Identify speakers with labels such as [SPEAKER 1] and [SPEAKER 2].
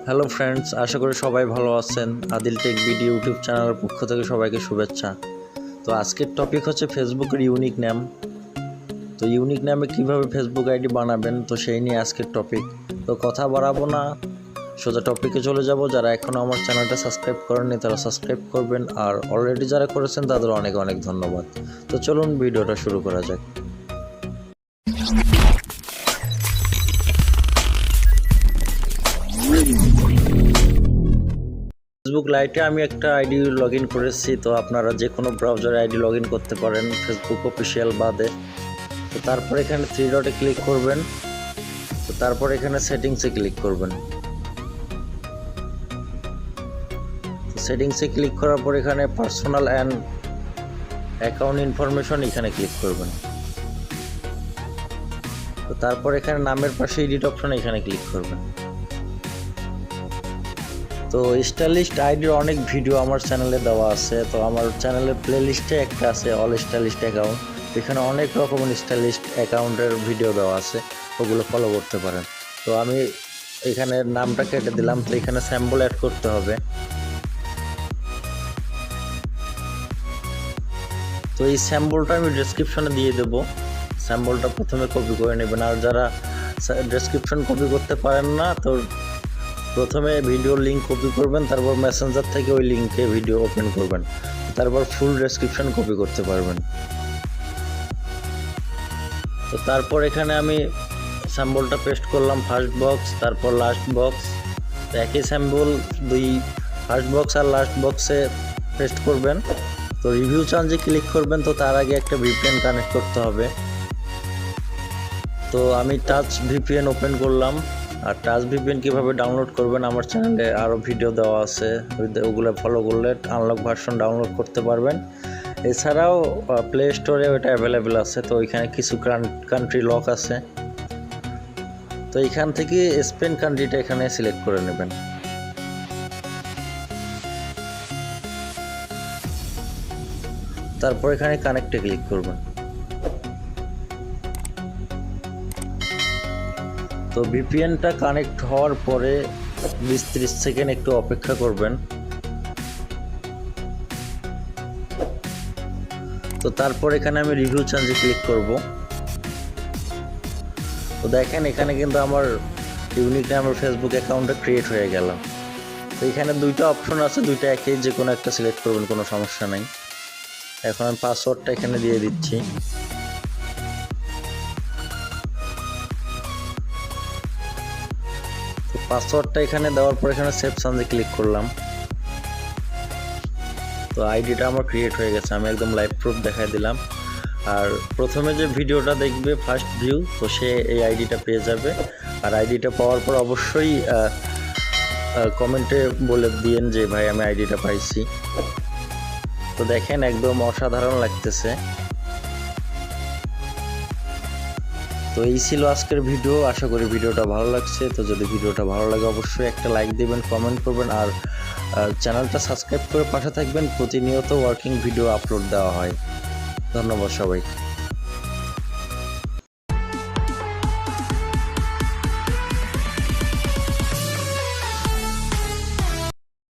[SPEAKER 1] Hello friends, আশা করি সবাই ভালো আছেন। আদিল টেক ভিডিও ইউটিউব চ্যানেলের পক্ষ থেকে সবাইকে শুভেচ্ছা। তো আজকের টপিক হচ্ছে ফেসবুকের ইউনিক নেম। তো ইউনিক নামে কীভাবে ফেসবুক আইডি বানাবেন, তো সেই নিয়ে আজকের টপিক। তো কথা বাড়াবো না, সোজা টপিকে চলে যাব। যারা এখনও আমার চ্যানেলটা সাবস্ক্রাইব করেননি তারা সাবস্ক্রাইব করবেন, আর অলরেডি যারা করেছেন তাদের অনেক অনেক ধন্যবাদ। তো চলুন ভিডিওটা শুরু করা যাক। ফেসবুক লাইটে আমি একটা আইডি লগ ইন করেছি। তো আপনারা যে কোনো ব্রাউজারে আইডি লগ ইন করতে পারেন ফেসবুক অফিসিয়াল বাদে। তো তারপর এখানে 3 ডটে ক্লিক করবেন। তো তারপর এখানে সেটিংসে ক্লিক করবেন। সেটিংসে ক্লিক করার পর এখানে পার্সোনাল অ্যান্ড অ্যাকাউন্ট ইনফরমেশন এখানে ক্লিক করবেন। তো তারপর এখানে নামের পাশে এডিট অপশন এখানে ক্লিক করবেন। তো স্টাইলিস্ট আইডির অনেক ভিডিও আমার চ্যানেলে দেওয়া আছে। তো আমার চ্যানেলের প্লে লিস্টে একটা আছে অল স্টাইলিস্ট অ্যাকাউন্ট। এখানে অনেক রকমের স্টাইলিস্ট অ্যাকাউন্টের ভিডিও দেওয়া আছে, ওগুলো ফলো করতে পারেন। তো আমি এখানে নামটা কেটে দিলাম। তো এখানে স্যাম্পল অ্যাড করতে হবে। তো এই স্যাম্পলটা আমি ডেসক্রিপশনে দিয়ে দেবো। স্যাম্পলটা প্রথমে কপি করে নেবেন, আর যারা ডেসক্রিপশন কপি করতে পারেন না, তো প্রথমে ভিডিও লিঙ্ক কপি করবেন, তারপর মেসেঞ্জার থেকে ওই লিঙ্কে ভিডিও ওপেন করবেন, তারপর ফুল ডেসক্রিপশন কপি করতে পারবেন। তো তারপর এখানে আমি স্যাম্পলটা পেস্ট করলাম, ফার্স্ট বক্স তারপর লাস্ট বক্স। তো একই স্যাম্পল দুই ফার্স্ট বক্স আর লাস্ট বক্সে পেস্ট করবেন। তো রিভিউ চান্সে ক্লিক করবেন। তো তার আগে একটা ভিপিএন কানেক্ট করতে হবে। তো আমি টাচ ভিপিএন ওপেন করলাম। আর টাচ ভিপিএন কীভাবে ডাউনলোড করবেন আমার চ্যানেলে আরও ভিডিও দেওয়া আছে, ওগুলো ফলো করলে আনলক ভার্সন ডাউনলোড করতে পারবেন। এছাড়াও প্লে স্টোরে ওটা অ্যাভেলেবেল আছে। তো ওইখানে কিছু কান্ট্রি লক আছে। তো এইখান থেকে স্পেন কান্ট্রিটা এখানে সিলেক্ট করে নেবেন। তারপর এখানে কানেক্টে ক্লিক করবেন। তো ভিপিএনটা কানেক্ট হওয়ার পরে 20-30 সেকেন্ড একটু অপেক্ষা করবেন। তো তারপর এখানে আমি রিভিউ চান্সে ক্লিক করব। তো দেখেন এখানে কিন্তু আমার ইউনিক নামের ফেসবুক অ্যাকাউন্টটা ক্রিয়েট হয়ে গেল। তো এখানে দুইটা অপশন আছে, দুইটা একই, যে কোনো একটা সিলেক্ট করবেন, কোনো সমস্যা নাই। এখন আমি পাসওয়ার্ডটা এখানে দিয়ে দিচ্ছি। তো পাসওয়ার্ডটা এখানে দেওয়ার পর এখানে সেভ চান্সে ক্লিক করলাম। তো আইডিটা আমার ক্রিয়েট হয়ে গেছে। আমি একদম লাইভ প্রুফ দেখাই দিলাম। আর প্রথমে যে ভিডিওটা দেখবে ফার্স্ট ভিউ, তো সে এই আইডিটা পেয়ে যাবে। আর আইডিটা পাওয়ার পর অবশ্যই কমেন্টে বলে দিয়েন যে ভাই আমি আইডিটা পাইছি। তো দেখেন একদম অসাধারণ লাগতেছে। তো এই ছিল আজকের ভিডিও। আশা করি ভিডিওটা ভালো লাগছে। তো যদি ভিডিওটা ভালো লাগে অবশ্যই একটা লাইক দিবেন, কমেন্ট করবেন, আর চ্যানেলটা সাবস্ক্রাইব করে পাশে থাকবেন। প্রতিনিয়ত ওয়ার্কিং ভিডিও আপলোড দেওয়া হয়। ধন্যবাদ সবাইকে।